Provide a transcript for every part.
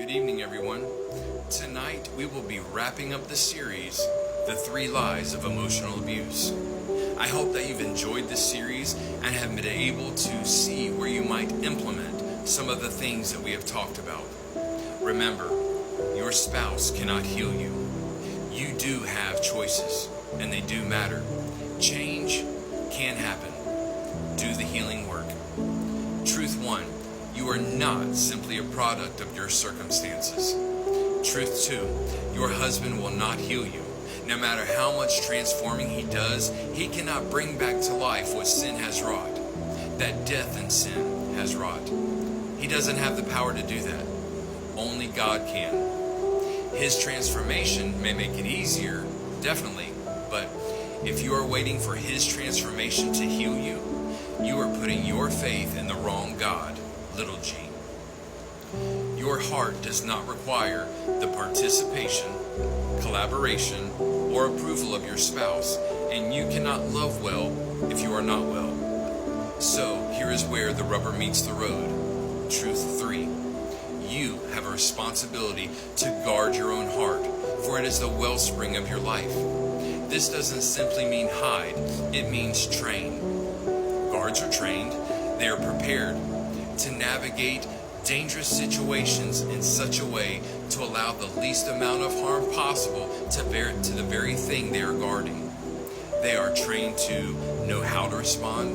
Good evening, everyone. Tonight we will be wrapping up the series, The 3 Lies of Emotional Abuse. I hope that you've enjoyed this series and have been able to see where you might implement some of the things that we have talked about. Remember, your spouse cannot heal you. You do have choices, and they do matter. Change can happen. Do the healing work. Truth 1. You are not simply a product of your circumstances. Truth 2. Your husband will not heal you. No matter how much transforming he does, he cannot bring back to life what sin has wrought, that death and sin has wrought. He doesn't have the power to do that. Only God can. His transformation may make it easier, definitely, but if you are waiting for his transformation to heal you, you are putting your faith in the wrong God, little g. Your heart does not require the participation, collaboration, or approval of your spouse, and you cannot love well if you are not well. So here is where the rubber meets the road. Truth 3. You have a responsibility to guard your own heart, for it is the wellspring of your life. This doesn't simply mean hide, it means train. Guards are trained, they are prepared to navigate dangerous situations in such a way to allow the least amount of harm possible to the very thing they are guarding. They are trained to know how to respond,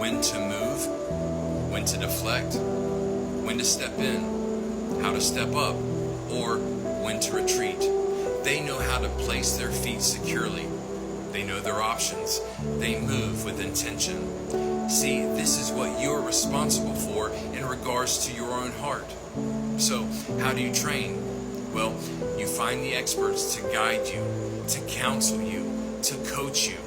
when to move, when to deflect, when to step in, how to step up, or when to retreat. They know how to place their feet securely. They know their options. They move with intention. See, this is what you're responsible for in regards to your own heart. So, how do you train? Well, you find the experts to guide you, to counsel you, to coach you.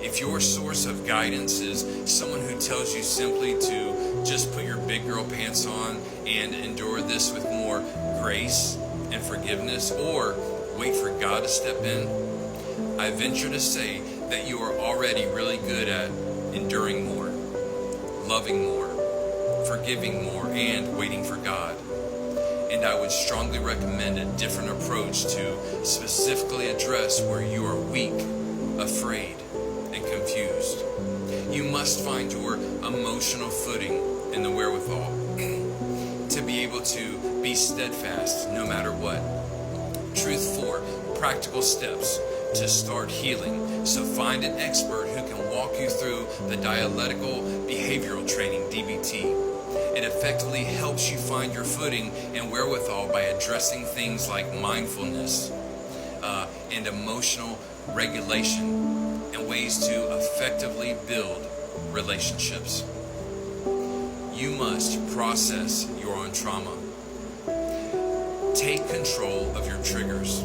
If your source of guidance is someone who tells you simply to just put your big girl pants on and endure this with more grace and forgiveness, or wait for God to step in, I venture to say that you are already really good at enduring more, loving more, forgiving more, and waiting for God. And I would strongly recommend a different approach to specifically address where you are weak, afraid, and confused. You must find your emotional footing and the wherewithal to be able to be steadfast no matter what. Truth 4, practical steps to start healing. So find an expert who can walk you through the dialectical behavioral training, DBT. It effectively helps you find your footing and wherewithal by addressing things like mindfulness and emotional regulation and ways to effectively build relationships. You must process your own trauma. Take control of your triggers.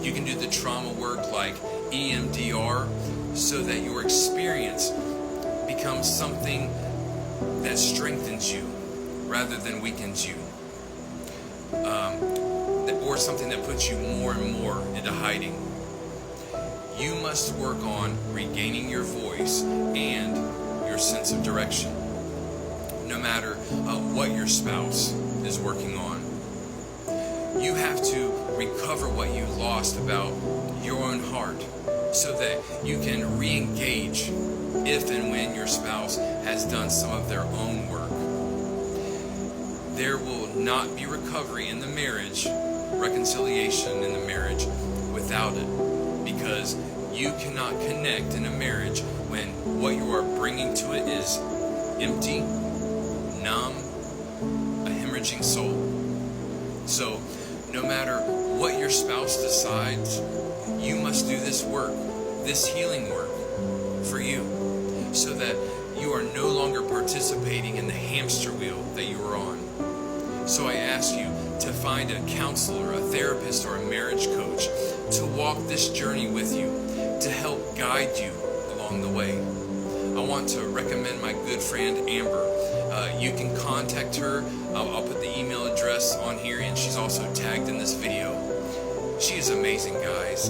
You can do the trauma work like EMDR so that your experience becomes something that strengthens you rather than weakens you. Or something that puts you more and more into hiding. You must work on regaining your voice and your sense of direction, no matter what your spouse is working on. You have to recover what you lost about your own heart so that you can re-engage if and when your spouse has done some of their own work. There will not be recovery in the marriage, reconciliation in the marriage without it, because you cannot connect in a marriage when what you are bringing to it is empty, numb, a hemorrhaging soul. So, no matter what your spouse decides, you must do this work, this healing work for you, so that you are no longer participating in the hamster wheel that you are on. So I ask you to find a counselor, a therapist, or a marriage coach to walk this journey with you, to help guide you along the way. I want to recommend my good friend Amber. You can contact her. I'll put the email address on here, and she's also tagged in this video. She is amazing, guys.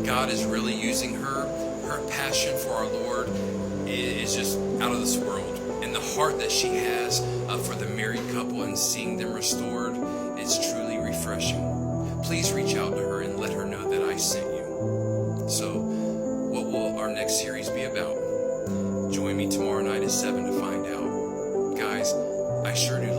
God is really using her. Her passion for our Lord is just out of this world. And the the heart that she has for the married couple and seeing them restored is truly refreshing. Please reach out to her and let her know that I sent you. So, what will our next series be about? Join me tomorrow night at 7 to find out. Guys, I sure do